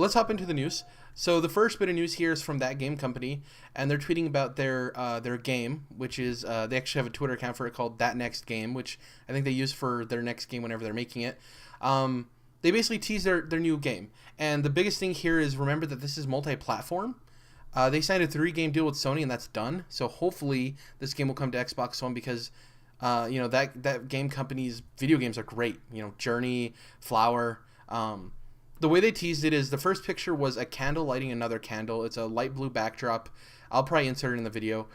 let's hop into the news. So the first bit of news here is from ThatGameCompany, and they're tweeting about their game, which is they actually have a Twitter account for it called That Next Game, which I think they use for their next game whenever they're making it. They basically tease their new game, and the biggest thing here is remember that this is multi-platform. They signed a 3-game deal with Sony, and that's done. So hopefully this game will come to Xbox One because that game company's video games are great. Journey, Flower. The way they teased it is the first picture was a candle lighting another candle. It's a light blue backdrop. I'll probably insert it in the video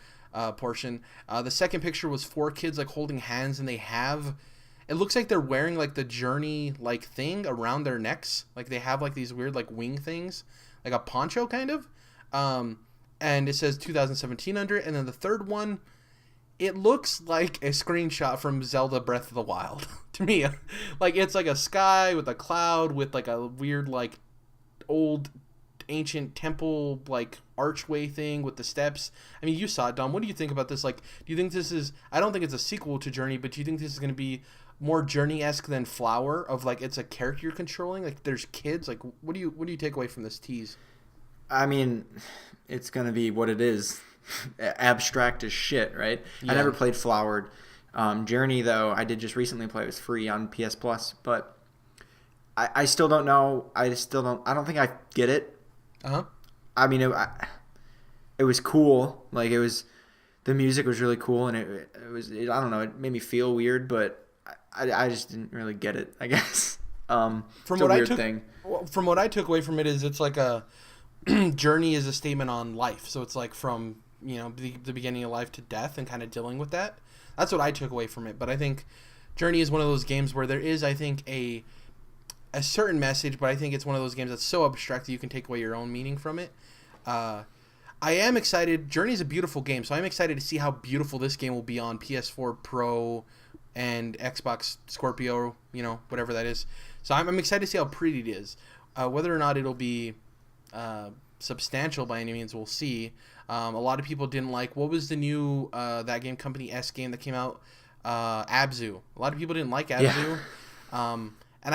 portion. The second picture was 4 kids like holding hands, and it looks like they're wearing like the Journey like thing around their necks. Like they have like these weird like wing things, like a poncho kind of. And it says 2017 under it. And then the third one, it looks like a screenshot from Zelda Breath of the Wild to me. Like it's like a sky with a cloud with like a weird like old ancient temple like archway thing with the steps. I mean, you saw it, Dom. What do you think about this? Like, do you think this is, I don't think it's a sequel to Journey, but do you think this is going to be more Journey-esque than Flower, of like it's a character you're controlling, like there's kids? Like what do you take away from this tease? I mean, it's going to be what it is. Abstract as shit, right? Yeah. I never played Flowered. Journey, though, I did just recently play. It was free on PS Plus, but I still don't know. I don't think I get it. I mean, it was cool. Like the music was really cool, and it was I don't know. It made me feel weird, but I just didn't really get it, I guess. From what I took away from it is it's like a Journey is a statement on life. So it's like from the beginning of life to death and kind of dealing with that. That's what I took away from it. But I think Journey is one of those games where there is, I think, a certain message, but I think it's one of those games that's so abstract that you can take away your own meaning from it. I am excited. Journey is a beautiful game, so I'm excited to see how beautiful this game will be on PS4 Pro and Xbox Scorpio, whatever that is. So I'm excited to see how pretty it is. Whether or not it'll be substantial by any means, we'll see. A lot of people didn't like, what was the new ThatGameCompany S game that came out? Abzu. A lot of people didn't like Abzu. Yeah. And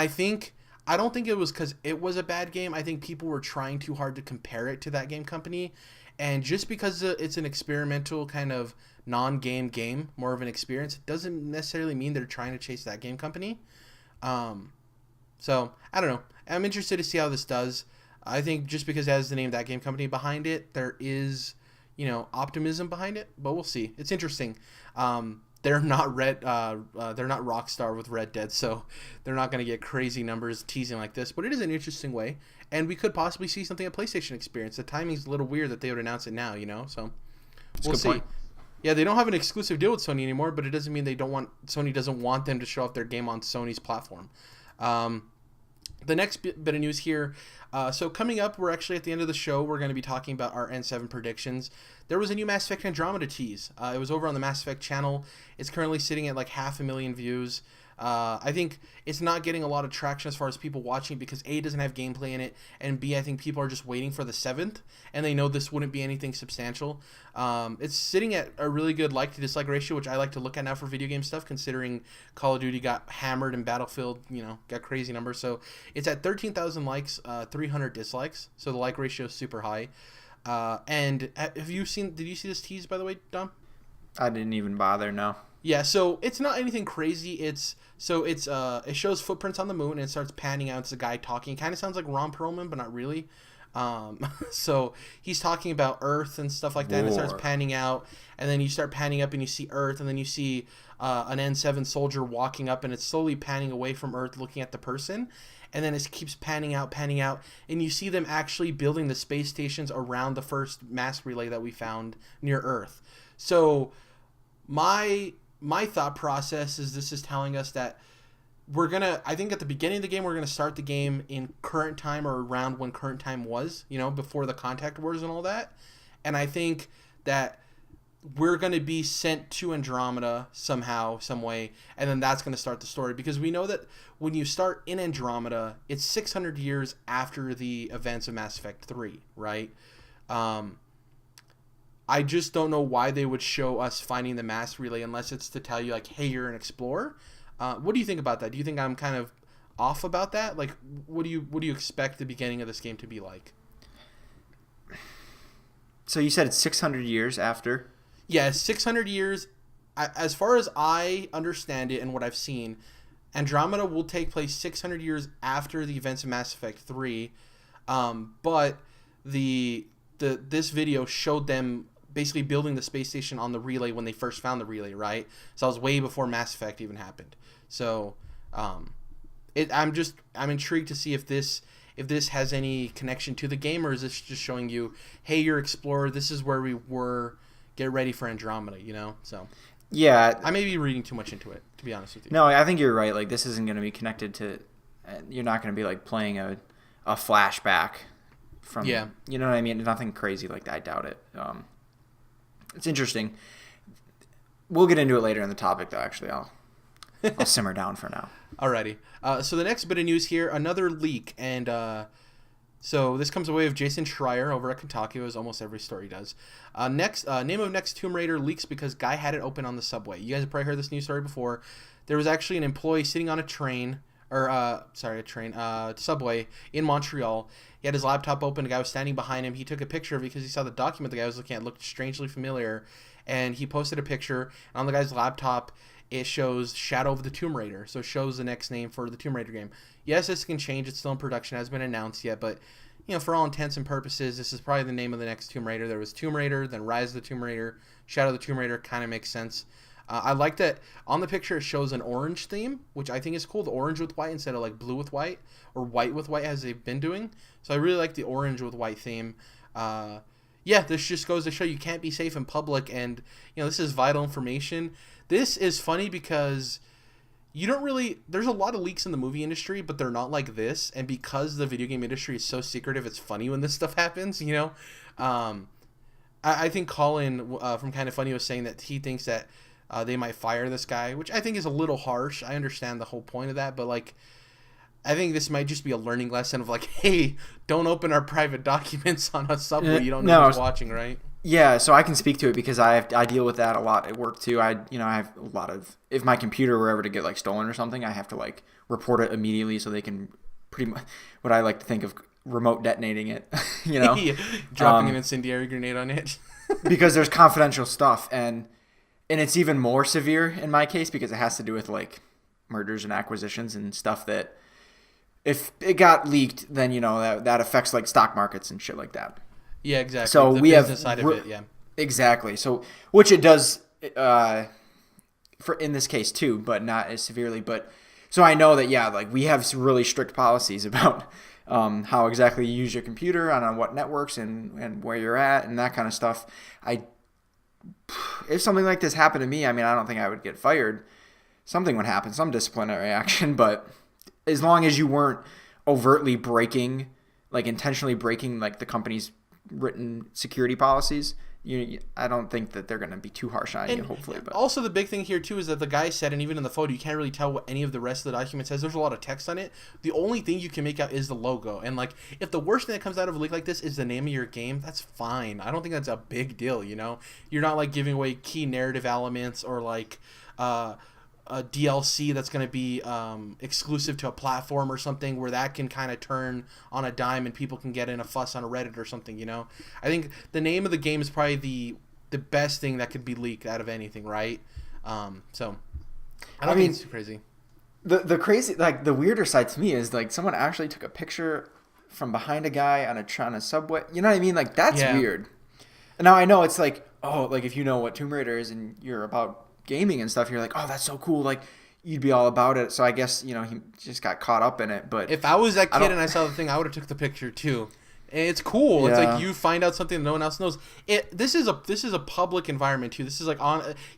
I don't think it was because it was a bad game. I think people were trying too hard to compare it to ThatGameCompany. And just because it's an experimental kind of non-game game, more of an experience, it doesn't necessarily mean they're trying to chase ThatGameCompany. So, I don't know. I'm interested to see how this does. I think just because it has the name ThatGameCompany behind it, there is, optimism behind it. But we'll see. It's interesting. They're not Rockstar with Red Dead, so they're not going to get crazy numbers teasing like this. But it is an interesting way, and we could possibly see something at PlayStation Experience. The timing's a little weird that they would announce it now, So we'll see. Point. Yeah, they don't have an exclusive deal with Sony anymore, but it doesn't mean Sony doesn't want them to show off their game on Sony's platform. The next bit of news here. So coming up, we're actually at the end of the show. We're going to be talking about our N7 predictions. There was a new Mass Effect Andromeda tease. It was over on the Mass Effect channel. It's currently sitting at like 500,000 views. I think it's not getting a lot of traction as far as people watching because A, doesn't have gameplay in it, and B, I think people are just waiting for the 7th, and they know this wouldn't be anything substantial. It's sitting at a really good like to dislike ratio, which I like to look at now for video game stuff, considering Call of Duty got hammered and Battlefield, got crazy numbers. So it's at 13,000 likes, 300 dislikes. So the like ratio is super high. And did you see this tease, by the way, Dom? I didn't even bother, no. Yeah, so it's not anything crazy. It shows footprints on the moon and it starts panning out. It's a guy talking. It kind of sounds like Ron Perlman, but not really. So he's talking about Earth and stuff like that, and it starts panning out, and then you start panning up and you see Earth, and then you see an N7 soldier walking up, and it's slowly panning away from Earth, looking at the person, and then it keeps panning out, and you see them actually building the space stations around the first mass relay that we found near Earth. So my thought process is this is telling us that I think at the beginning of the game, we're going to start the game in current time or around when current time was, before the Contact Wars and all that. And I think that we're going to be sent to Andromeda somehow, some way, and then that's going to start the story. Because we know that when you start in Andromeda, it's 600 years after the events of Mass Effect 3, right? I just don't know why they would show us finding the mass relay unless it's to tell you, like, hey, you're an explorer. What do you think about that? Do you think I'm kind of off about that? Like, what do you expect the beginning of this game to be like? So you said it's 600 years after? Yeah, 600 years. As far as I understand it and what I've seen, Andromeda will take place 600 years after the events of Mass Effect 3. But this video showed them basically building the space station on the relay when they first found the relay, right? So it was way before Mass Effect even happened. So I'm intrigued to see if this has any connection to the game, or is this just showing you, hey, you're Explorer, this is where we were, get ready for Andromeda, you know? So yeah, I may be reading too much into it, to be honest with you. No, I think you're right. Like, this isn't going to be connected to, you're not going to be like playing a flashback from, yeah, you know what I mean? Nothing crazy like that. I doubt it. It's interesting. We'll get into it later in the topic, though. Actually, I'll simmer down for now. Alrighty. So the next bit of news here, another leak, and so this comes away of Jason Schreier over at Kotaku, as almost every story does. Name of next Tomb Raider leaks because guy had it open on the subway. You guys have probably heard this news story before. There was actually an employee sitting on a subway in Montreal. He had his laptop open. A guy was standing behind him. He took a picture because he saw the document the guy was looking at looked strangely familiar, and he posted a picture. And on the guy's laptop, it shows Shadow of the Tomb Raider, so it shows the next name for the Tomb Raider game. Yes, this can change. It's still in production. It hasn't been announced yet, but for all intents and purposes, this is probably the name of the next Tomb Raider. There was Tomb Raider, then Rise of the Tomb Raider, Shadow of the Tomb Raider. Kind of makes sense. I like that on the picture it shows an orange theme, which I think is cool. The orange with white instead of like blue with white or white with white as they've been doing. So I really like the orange with white theme. This just goes to show you can't be safe in public, and this is vital information. This is funny because there's a lot of leaks in the movie industry, but they're not like this. And because the video game industry is so secretive, it's funny when this stuff happens, I think Colin from Kind of Funny was saying that he thinks that they might fire this guy, which I think is a little harsh. I understand the whole point of that, but I think this might just be a learning lesson of hey, don't open our private documents on a subway. You don't know who's watching, right? Yeah, so I can speak to it because I deal with that a lot at work too. I have a lot of, if my computer were ever to get stolen or something, I have to report it immediately so they can pretty much, what I like to think of, remote detonating it. Dropping an incendiary grenade on it. Because there's confidential stuff, and it's even more severe in my case because it has to do with mergers and acquisitions and stuff that if it got leaked, then that affects stock markets and shit like that. Yeah, exactly. So the we have side of it, yeah. Exactly. So which it does for in this case too, but not as severely. But so I know that we have some really strict policies about how exactly you use your computer on what networks and where you're at and that kind of stuff. If something like this happened to me, I don't think I would get fired. Something would happen, some disciplinary action, but as long as you weren't overtly breaking, intentionally breaking the company's written security policies, I don't think that they're going to be too harsh on you, hopefully. But also the big thing here too is that the guy said, and even in the photo you can't really tell what any of the rest of the document says. There's a lot of text on it. The only thing you can make out is the logo, and if the worst thing that comes out of a leak like this is the name of your game, that's fine. I don't think that's a big deal. You're not giving away key narrative elements or a DLC that's going to be exclusive to a platform or something where that can kind of turn on a dime and people can get in a fuss on a Reddit or something. I think the name of the game is probably the best thing that could be leaked out of anything, right? So I don't think it's too crazy. The crazy, the weirder side to me is someone actually took a picture from behind a guy on a subway. You know what I mean? That's weird. And now I know it's if you know what Tomb Raider is and you're about gaming and stuff, you're oh, that's so cool, you'd be all about it. So I guess he just got caught up in it. But if I was that kid and I saw the thing, I would have took the picture too. It's cool. Yeah. It's you find out something that no one else knows. This is a public environment too. This is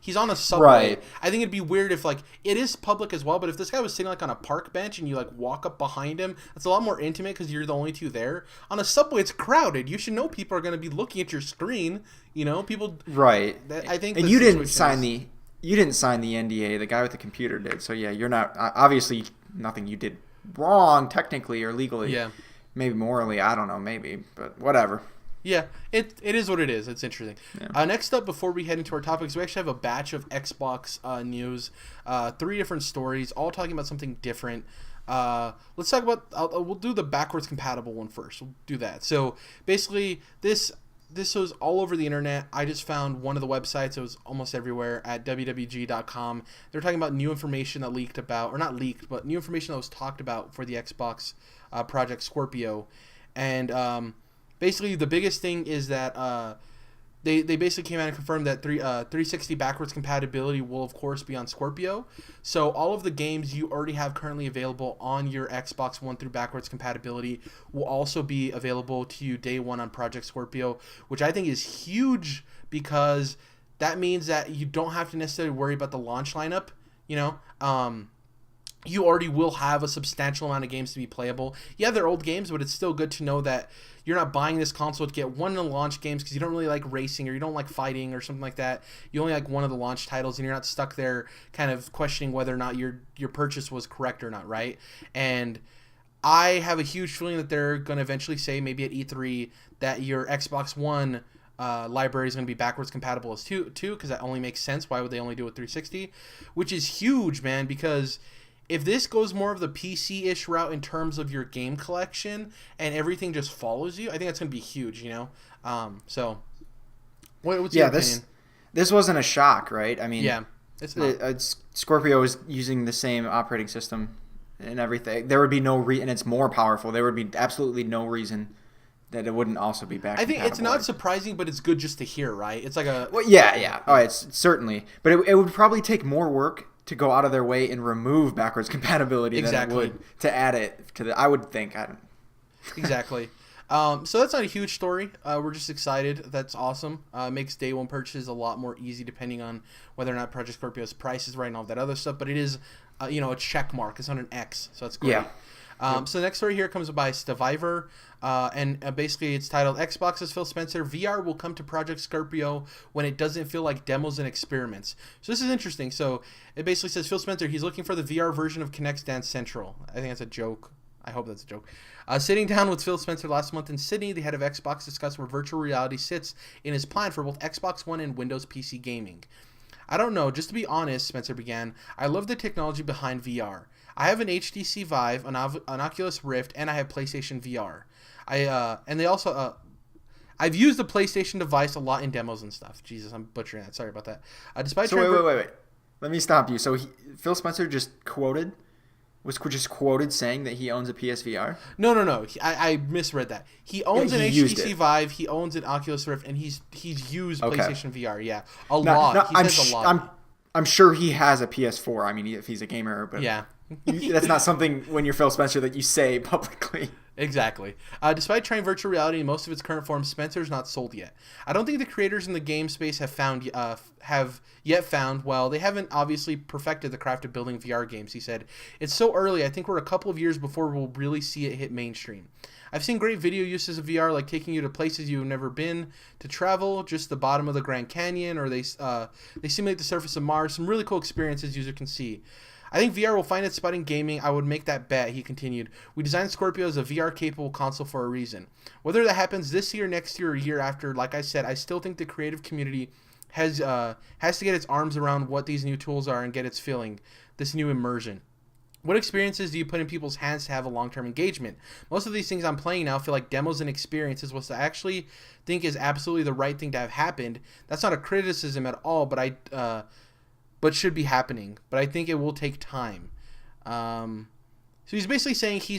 he's on a subway. Right. I think it'd be weird if it is public as well. But if this guy was sitting on a park bench and you walk up behind him, it's a lot more intimate because you're the only two there. On a subway, it's crowded. You should know people are going to be looking at your screen. People. Right. I think. And you didn't sign the NDA. The guy with the computer did. So yeah, you're not obviously nothing you did wrong technically or legally. Yeah. Maybe morally, I don't know, maybe, but whatever. Yeah, it is what it is. It's interesting. Yeah. Next up, before we head into our topics, we actually have a batch of Xbox news. 3 different stories, all talking about something different. Let's talk about. We'll do the backwards compatible one first. We'll do that. So basically, this was all over the internet. I just found one of the websites. It was almost everywhere at wwg.com. They're talking about new information that leaked about, or not leaked, but new information that was talked about for the Xbox Project Scorpio. And basically, the biggest thing is that they basically came out and confirmed that 360 backwards compatibility will, of course, be on Scorpio. So all of the games you already have currently available on your Xbox One through backwards compatibility will also be available to you day one on Project Scorpio, which I think is huge because that means that you don't have to necessarily worry about the launch lineup, you know. You already will have a substantial amount of games to be playable. Yeah, they're old games, but it's still good to know that you're not buying this console to get one of the launch games because you don't really like racing or you don't like fighting or something like that. You only like one of the launch titles, and you're not stuck there kind of questioning whether or not your purchase was correct or not, right? And I have a huge feeling that they're going to eventually say, maybe at E3, that your Xbox One library is going to be backwards compatible as too, because that only makes sense. Why would they only do it 360? Which is huge, man, because if this goes more of the PC-ish route in terms of your game collection and everything just follows you, I think that's going to be huge, you know? So, what's your opinion? This wasn't a shock, right? I mean, yeah, it's not. Scorpio is using the same operating system and everything. There would be no and it's more powerful. There would be absolutely no reason that it wouldn't also be back. I think it's not surprising, but it's good just to hear, right? It's like a... Well, yeah. Oh, it's certainly. But it would probably take more work to go out of their way and remove backwards compatibility than it would to add it to the... I would think. Exactly. So that's not a huge story. We're just excited. That's awesome. Makes day one purchases a lot more easy depending on whether or not Project Scorpio's price is right and all that other stuff. But it is, a check mark. It's on an X, so that's great. Yeah. So the next story here comes by Stevivor, and basically it's titled Xbox's Phil Spencer, VR will come to Project Scorpio when it doesn't feel like demos and experiments. So this is interesting. So it basically says Phil Spencer, he's looking for the VR version of Kinect's Dance Central. I think that's a joke. I hope that's a joke. Sitting down with Phil Spencer last month in Sydney, the head of Xbox discussed where virtual reality sits in his plan for both Xbox One and Windows PC gaming. I don't know, just to be honest, Spencer began, I love the technology behind VR. I have an HTC Vive, an Oculus Rift, and I have PlayStation VR. I've used the PlayStation device a lot in demos and stuff. Jesus, I'm butchering that. Sorry about that. Wait. Let me stop you. So Phil Spencer was just quoted saying that he owns a PSVR? No. I misread that. He owns an HTC Vive, he owns an Oculus Rift, and he's used PlayStation VR. Yeah, a lot. He says a lot. I'm sure he has a PS4. I mean, if he's a gamer, but yeah. That's not something when you're Phil Spencer that you say publicly. Exactly. Despite trying virtual reality in most of its current forms, Spencer's not sold yet. I don't think the creators in the game space have yet found, well, they haven't obviously perfected the craft of building VR games, he said. It's so early, I think we're a couple of years before we'll really see it hit mainstream. I've seen great video uses of VR, like taking you to places you've never been to travel, just the bottom of the Grand Canyon, or they simulate the surface of Mars. Some really cool experiences user can see. I think VR will find its spot in gaming. I would make that bet, he continued. We designed Scorpio as a VR-capable console for a reason. Whether that happens this year, next year, or year after, like I said, I still think the creative community has to get its arms around what these new tools are and get its feeling, this new immersion. What experiences do you put in people's hands to have a long-term engagement? Most of these things I'm playing now feel like demos and experiences, which I actually think is absolutely the right thing to have happened. That's not a criticism at all, but should be happening. But I think it will take time. So he's basically saying he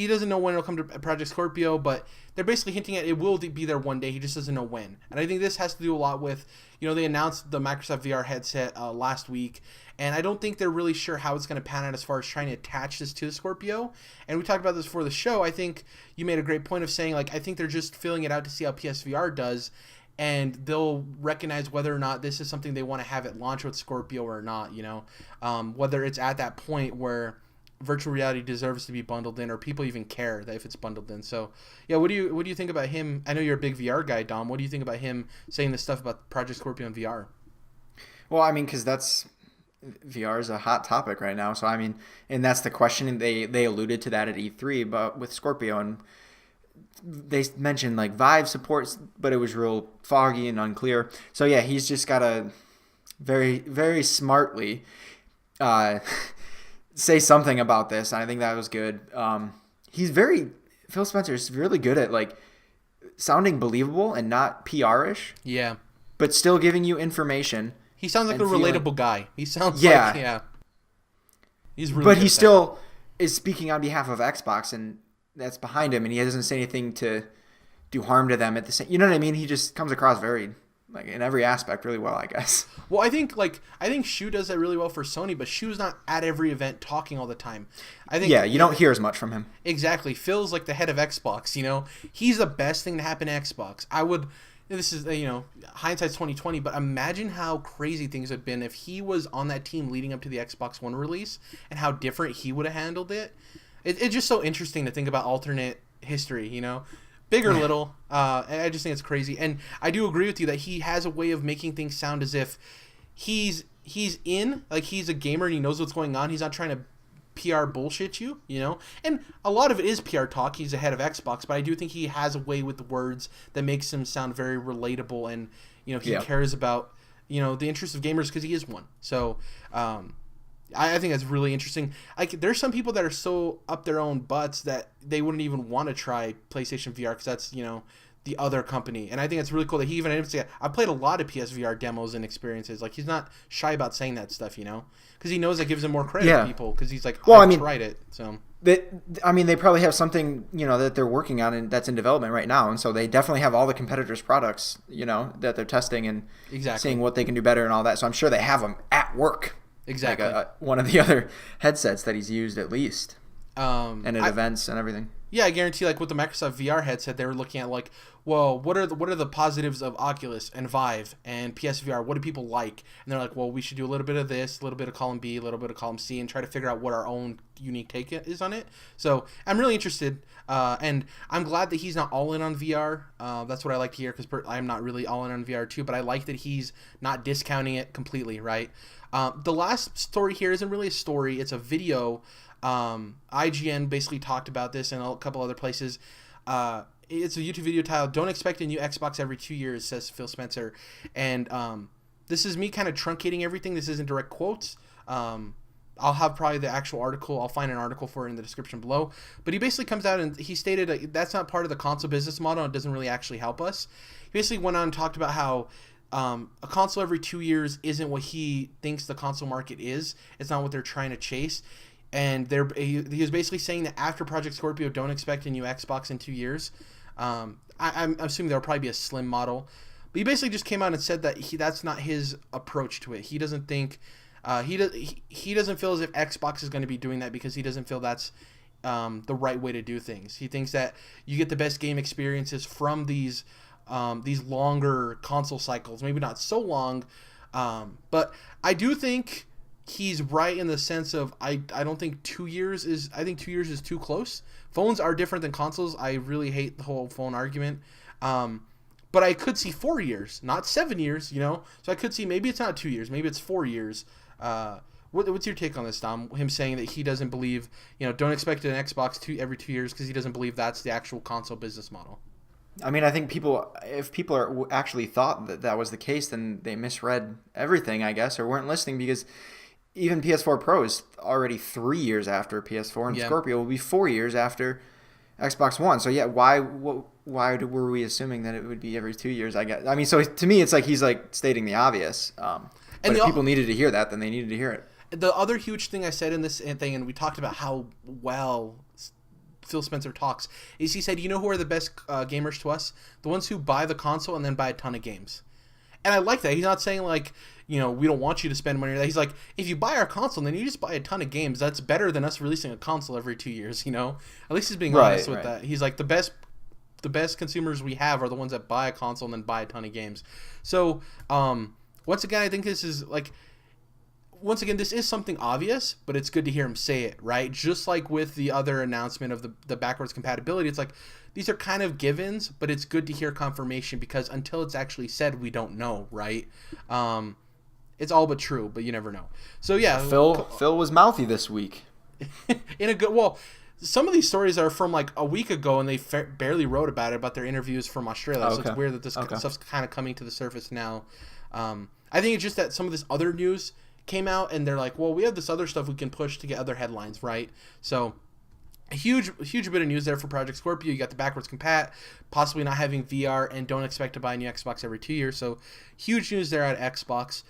doesn't know when it'll come to Project Scorpio, but they're basically hinting at it will be there one day. He just doesn't know when. And I think this has to do a lot with, they announced the Microsoft VR headset last week, and I don't think they're really sure how it's going to pan out as far as trying to attach this to the Scorpio. And we talked about this before the show. I think you made a great point of saying, I think they're just filling it out to see how PSVR does, and they'll recognize whether or not this is something they want to have at launch with Scorpio or not, whether it's at that point where virtual reality deserves to be bundled in, or people even care that if it's bundled in. So yeah, what do you think about him? I know you're a big VR guy, Dom. What do you think about him saying this stuff about Project Scorpio and VR? Well, I mean, because VR is a hot topic right now. So I mean, and that's the question, and they alluded to that at E3, but with Scorpio, and they mentioned Vive supports, but it was real foggy and unclear. So yeah, he's just got to very, very smartly say something about this. I think that was good. Phil Spencer is really good at like sounding believable and not PR-ish. Yeah. But still giving you information. He sounds like a relatable guy. He sounds like, he's really But he still is speaking on behalf of Xbox, and that's behind him, and he doesn't say anything to do harm to them at the same. You know what I mean? He just comes across very, like, in every aspect really well, I guess. Well, I think Shu does that really well for Sony, but Shu's not at every event talking all the time. I think you don't hear as much from him. Exactly. Phil's like the head of Xbox, you know. He's the best thing to happen to Xbox. This is, hindsight's 2020, but imagine how crazy things would have been if he was on that team leading up to the Xbox One release and how different he would have handled it. It's just so interesting to think about alternate history, you know. Big or little, I just think it's crazy. And I do agree with you that he has a way of making things sound as if he's in, like he's a gamer and he knows what's going on. He's not trying to PR bullshit you, you know? And a lot of it is PR talk. He's the head of Xbox, but I do think he has a way with the words that makes him sound very relatable, and, you know, he cares about, you know, the interests of gamers because he is one. So, I think that's really interesting. There's some people that are so up their own butts that they wouldn't even want to try PlayStation VR because that's, you know, the other company. And I think it's really cool that he even say, I played a lot of PSVR demos and experiences. Like, he's not shy about saying that stuff, you know, because he knows that gives him more credit to people because he's like, I've tried it. So they probably have something, you know, that they're working on and that's in development right now. And so they definitely have all the competitors' products, you know, that they're testing and seeing what they can do better and all that. So I'm sure they have them at work. Exactly. Like one of the other headsets that he's used at least. And at events and everything. Yeah, I guarantee, like with the Microsoft VR headset, they were looking at like, well, what are the positives of Oculus and Vive and PSVR? What do people like? And they're like, well, we should do a little bit of this, a little bit of column B, a little bit of column C, and try to figure out what our own unique take is on it. So I'm really interested, and I'm glad that he's not all in on VR. That's what I like to hear because I'm not really all in on VR too, but I like that he's not discounting it completely, right? The last story here isn't really a story; it's a video. IGN basically talked about this and a couple other places. It's a YouTube video titled "Don't Expect a New Xbox Every 2 Years," says Phil Spencer. And this is me kind of truncating everything. This isn't direct quotes. I'll have probably the actual article. I'll find an article for it in the description below. But he basically comes out and he stated that's not part of the console business model. It doesn't really actually help us. He basically went on and talked about how a console every 2 years isn't what he thinks the console market is. It's not what they're trying to chase. And he was basically saying that after Project Scorpio, don't expect a new Xbox in 2 years. I'm assuming there'll probably be a slim model. But he basically just came out and said that that's not his approach to it. He doesn't think he doesn't feel as if Xbox is going to be doing that because he doesn't feel that's the right way to do things. He thinks that you get the best game experiences from these longer console cycles. Maybe not so long, but I do think he's right in the sense of I don't think 2 years is I think 2 years is too close. Phones are different than consoles. I really hate the whole phone argument. But I could see 4 years, not 7 years, you know? So I could see maybe it's not 2 years, maybe it's 4 years. What's your take on this, Dom? Him saying that he doesn't believe, you know, don't expect an Xbox every 2 years because he doesn't believe that's the actual console business model. I mean, I think if people are actually thought that was the case, then they misread everything, I guess, or weren't listening because even PS4 Pro is already 3 years after PS4, and Scorpio will be 4 years after Xbox One. So yeah, why were we assuming that it would be every 2 years? I guess. I mean, so to me, it's like he's like stating the obvious. But if people needed to hear that, then they needed to hear it. The other huge thing I said in this thing, and we talked about how well Phil Spencer talks, is he said, you know who are the best gamers to us? The ones who buy the console and then buy a ton of games. And I like that. He's not saying like, you know, we don't want you to spend money on that. He's like, if you buy our console, then you just buy a ton of games. That's better than us releasing a console every 2 years, you know? At least he's being honest with that. He's like, the best consumers we have are the ones that buy a console and then buy a ton of games. So, once again, I think this is like, this is something obvious, but it's good to hear him say it, right? Just like with the other announcement of the backwards compatibility, it's like, these are kind of givens, but it's good to hear confirmation because until it's actually said, we don't know, right? It's all but true, but you never know. So yeah, Phil was mouthy this week. In a good some of these stories are from like a week ago, and they barely wrote about their interviews from Australia. So it's weird that this stuff's kind of coming to the surface now. I think it's just that some of this other news came out and they're like, well, we have this other stuff we can push to get other headlines, right? So a huge bit of news there for Project Scorpio. You got the backwards compat, possibly not having VR, and don't expect to buy a new Xbox every 2 years. So huge news there at Xbox.